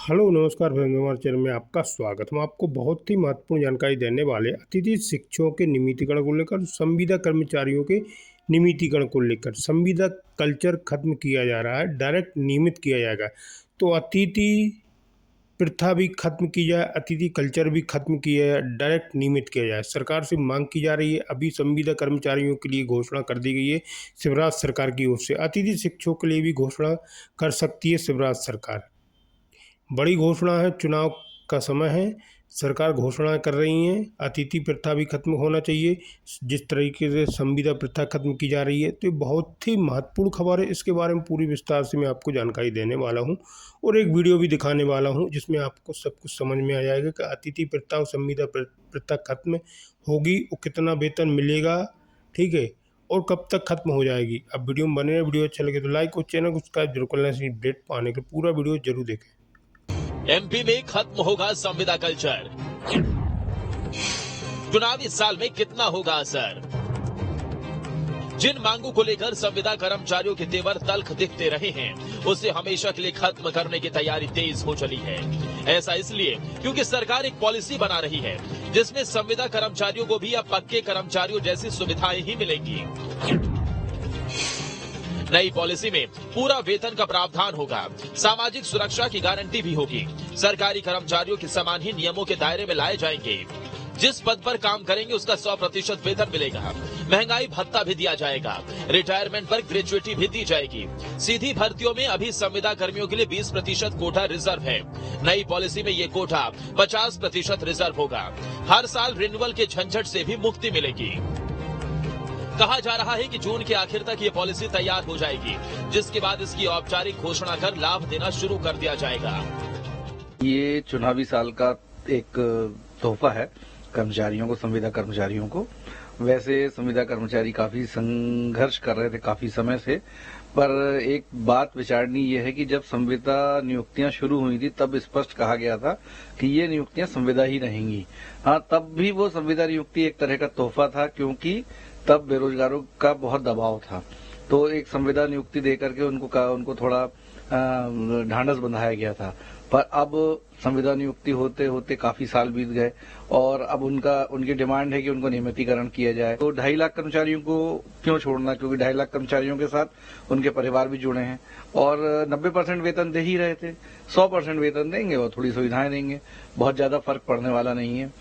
Hello नमस्कार भाई, हमारे चैनल में आपका स्वागत। हम आपको बहुत ही महत्वपूर्ण जानकारी देने वाले अतिथि शिक्षकों के नियमितीकरण को लेकर, संविदा कर्मचारियों के नियमितीकरण को लेकर। संविदा कल्चर खत्म किया जा रहा है, डायरेक्ट नियमित किया जाएगा। तो अतिथि प्रथा भी खत्म की जाए, अतिथि कल्चर भी खत्म किया जाए, डायरेक्ट नियमित किया जाए। सरकार से मांग की जा रही है। अभी संविदा कर्मचारियों के लिए घोषणा कर दी गई है शिवराज सरकार की ओर से। अतिथि शिक्षकों के लिए भी घोषणा कर सकती है शिवराज सरकार। बड़ी घोषणा है, चुनाव का समय है, सरकार घोषणाएं कर रही हैं। अतिथि प्रथा भी खत्म होना चाहिए, जिस तरीके से संविदा प्रथा खत्म की जा रही है। तो ये बहुत ही महत्वपूर्ण खबर है। इसके बारे में पूरी विस्तार से मैं आपको जानकारी देने वाला हूं और एक वीडियो भी दिखाने वाला हूं, जिसमें आपको सब कुछ समझ में आ जाएगा कि अतिथि प्रथा और संविदा प्रथा खत्म होगी और कितना वेतन मिलेगा, ठीक है, और कब तक खत्म हो जाएगी। अब वीडियो में बने रहे। वीडियो अच्छा लगे तो लाइक और चैनल को सब्सक्राइब जरूर करना। इसी अपडेट पाने के पूरा वीडियो जरूर देखें। एमपी में खत्म होगा संविदा कल्चर। चुनावी साल में कितना होगा असर? जिन मांगों को लेकर संविदा कर्मचारियों के तेवर तल्ख दिखते रहे हैं, उसे हमेशा के लिए खत्म करने की तैयारी तेज हो चली है। ऐसा इसलिए क्योंकि सरकार एक पॉलिसी बना रही है जिसमें संविदा कर्मचारियों को भी अब पक्के कर्मचारियों जैसी सुविधाएं ही मिलेंगी। नई पॉलिसी में पूरा वेतन का प्रावधान होगा, सामाजिक सुरक्षा की गारंटी भी होगी। सरकारी कर्मचारियों के समान ही नियमों के दायरे में लाए जाएंगे। जिस पद पर काम करेंगे उसका 100% वेतन मिलेगा। महंगाई भत्ता भी दिया जाएगा। रिटायरमेंट पर ग्रेजुएटी भी दी जाएगी। सीधी भर्तियों में अभी संविदा कर्मियों के लिए 20% कोटा रिजर्व है। नई पॉलिसी में ये कोटा 50% रिजर्व होगा। हर साल रिन्यूअल के झंझट से भी मुक्ति मिलेगी। कहा जा रहा है कि जून के आखिर तक ये पॉलिसी तैयार हो जाएगी, जिसके बाद इसकी औपचारिक घोषणा कर लाभ देना शुरू कर दिया जाएगा। ये चुनावी साल का एक तोहफा है कर्मचारियों को, संविदा कर्मचारियों को। वैसे संविदा कर्मचारी काफी संघर्ष कर रहे थे काफी समय से, पर एक बात विचारनी ये है कि जब संविदा नियुक्तियां शुरू हुई थी तब स्पष्ट कहा गया था कि ये नियुक्तियां संविदा ही रहेंगी। हाँ, तब भी वो संविदा नियुक्ति एक तरह का तोहफा था, क्योंकि तब बेरोजगारों का बहुत दबाव था। तो एक संविदा नियुक्ति देकर के उनको थोड़ा ढांढस बंधाया गया था। पर अब संविदा नियुक्ति होते होते काफी साल बीत गए और अब उनकी डिमांड है कि उनको नियमितीकरण किया जाए। तो 2.5 लाख कर्मचारियों को क्यों छोड़ना, क्योंकि 2.5 लाख कर्मचारियों के साथ उनके परिवार भी जुड़े हैं और 90% वेतन दे ही रहे थे। 100% वेतन देंगे और थोड़ी सुविधाएं देंगे, बहुत ज्यादा फर्क पड़ने वाला नहीं है।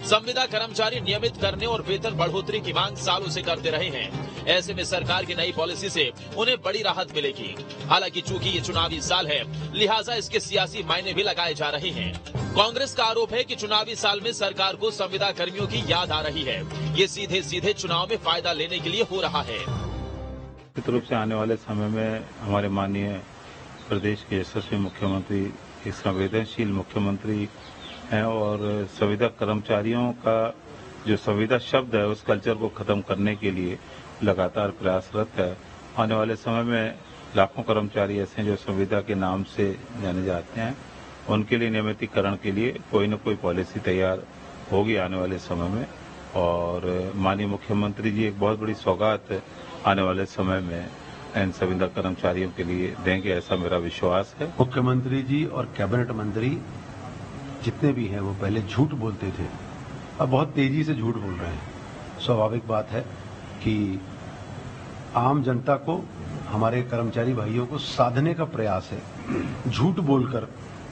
संविदा कर्मचारी नियमित करने और वेतन बढ़ोतरी की मांग सालों से करते रहे हैं। ऐसे में सरकार की नई पॉलिसी से उन्हें बड़ी राहत मिलेगी। हालांकि चूंकि ये चुनावी साल है, लिहाजा इसके सियासी मायने भी लगाए जा रहे हैं। कांग्रेस का आरोप है कि चुनावी साल में सरकार को संविदा कर्मियों की याद आ रही है। ये सीधे सीधे चुनाव में फायदा लेने के लिए हो रहा है। निश्चित रूप से आने वाले समय में हमारे माननीय प्रदेश के यशस्वी मुख्यमंत्री एक संवेदनशील मुख्यमंत्री हैं और संविदा कर्मचारियों का जो संविदा शब्द है उस कल्चर को खत्म करने के लिए लगातार प्रयासरत है। आने वाले समय में लाखों कर्मचारी ऐसे हैं जो संविदा के नाम से जाने जाते हैं। उनके लिए नियमितीकरण के लिए कोई न कोई पॉलिसी तैयार होगी आने वाले समय में और माननीय मुख्यमंत्री जी एक बहुत बड़ी सौगात आने वाले समय में इन संविदा कर्मचारियों के लिए देंगे, ऐसा मेरा विश्वास है। मुख्यमंत्री जी और कैबिनेट मंत्री जितने भी हैं वो पहले झूठ बोलते थे, अब बहुत तेजी से झूठ बोल रहे हैं। स्वाभाविक बात है कि आम जनता को, हमारे कर्मचारी भाइयों को साधने का प्रयास है झूठ बोलकर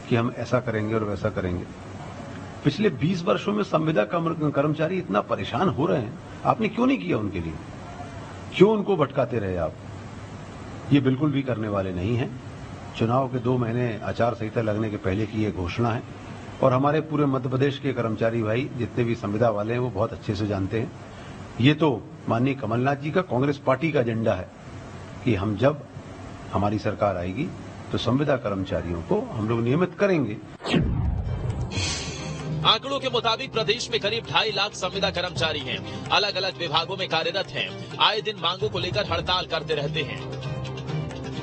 कि हम ऐसा करेंगे और वैसा करेंगे। पिछले 20 वर्षों में संविदा कर्मचारी इतना परेशान हो रहे हैं, आपने क्यों नहीं किया उनके लिए? क्यों उनको भटकाते रहे आप? ये बिल्कुल भी करने वाले नहीं हैं। चुनाव के 2 महीने आचार संहिता लगने के पहले की ये घोषणा है और हमारे पूरे मध्य प्रदेश के कर्मचारी भाई जितने भी संविदा वाले हैं वो बहुत अच्छे से जानते हैं। ये तो माननीय कमलनाथ जी का, कांग्रेस पार्टी का एजेंडा है कि हम जब हमारी सरकार आएगी तो संविदा कर्मचारियों को हम लोग नियमित करेंगे। आंकड़ों के मुताबिक प्रदेश में करीब 2.5 लाख संविदा कर्मचारी हैं। अलग अलग विभागों में कार्यरत हैं। आए दिन मांगों को लेकर हड़ताल करते रहते हैं।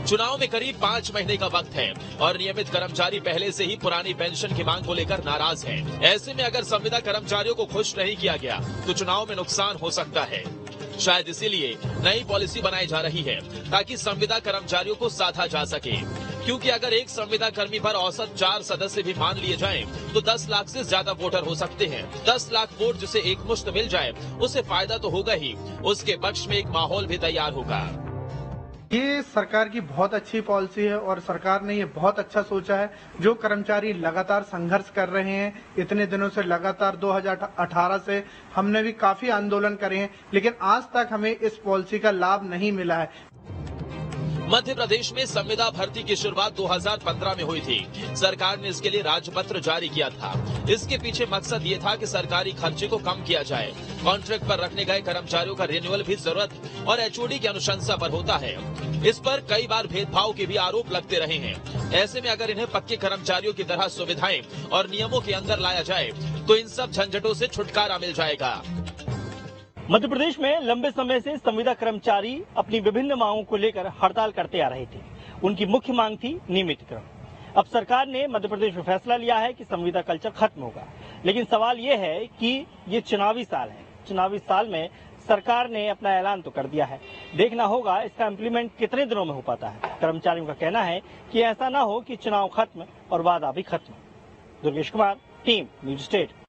चुनाव में करीब 5 महीने का वक्त है और नियमित कर्मचारी पहले से ही पुरानी पेंशन की मांग को लेकर नाराज हैं। ऐसे में अगर संविदा कर्मचारियों को खुश नहीं किया गया तो चुनाव में नुकसान हो सकता है। शायद इसीलिए नई पॉलिसी बनाई जा रही है ताकि संविदा कर्मचारियों को साधा जा सके। क्योंकि अगर एक संविदा कर्मी पर औसत 4 सदस्य भी मान लिए जाएं, तो 10 लाख से ज्यादा वोटर हो सकते हैं। 10 लाख वोट जिसे एक मुश्त मिल जाए, उसे फायदा तो होगा ही, उसके पक्ष में एक माहौल भी तैयार होगा। ये सरकार की बहुत अच्छी पॉलिसी है और सरकार ने ये बहुत अच्छा सोचा है। जो कर्मचारी लगातार संघर्ष कर रहे हैं, इतने दिनों से लगातार 2018 से हमने भी काफी आंदोलन करे हैं, लेकिन आज तक हमें इस पॉलिसी का लाभ नहीं मिला है। मध्य प्रदेश में संविदा भर्ती की शुरुआत 2015 में हुई थी। सरकार ने इसके लिए राजपत्र जारी किया था। इसके पीछे मकसद ये था कि सरकारी खर्चे को कम किया जाए। कॉन्ट्रैक्ट पर रखने गए कर्मचारियों का रिन्यूअल भी जरूरत और एचओडी की अनुशंसा पर होता है। इस पर कई बार भेदभाव के भी आरोप लगते रहे हैं। ऐसे में अगर इन्हें पक्के कर्मचारियों की तरह सुविधाएं और नियमों के अंदर लाया जाए, तो इन सब झंझटों से छुटकारा मिल जाएगा। मध्य प्रदेश में लंबे समय से संविदा कर्मचारी अपनी विभिन्न मांगों को लेकर हड़ताल करते आ रहे थे। उनकी मुख्य मांग थी नियमितीकरण। अब सरकार ने मध्य प्रदेश में फैसला लिया है कि संविदा कल्चर खत्म होगा, लेकिन सवाल ये है कि ये चुनावी साल है। चुनावी साल में सरकार ने अपना ऐलान तो कर दिया है, देखना होगा इसका इम्प्लीमेंट कितने दिनों में हो पाता है। कर्मचारियों का कहना है कि ऐसा ना हो कि चुनाव खत्म और वादा भी खत्म। Durgesh Kumar, team news state.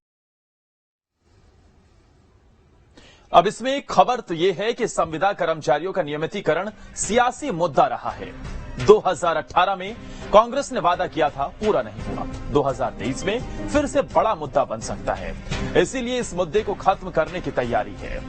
अब इसमें एक खबर तो ये है कि संविदा कर्मचारियों का नियमितीकरण सियासी मुद्दा रहा है। 2018 में कांग्रेस ने वादा किया था, पूरा नहीं हुआ। 2023 में फिर से बड़ा मुद्दा बन सकता है, इसीलिए इस मुद्दे को खत्म करने की तैयारी है।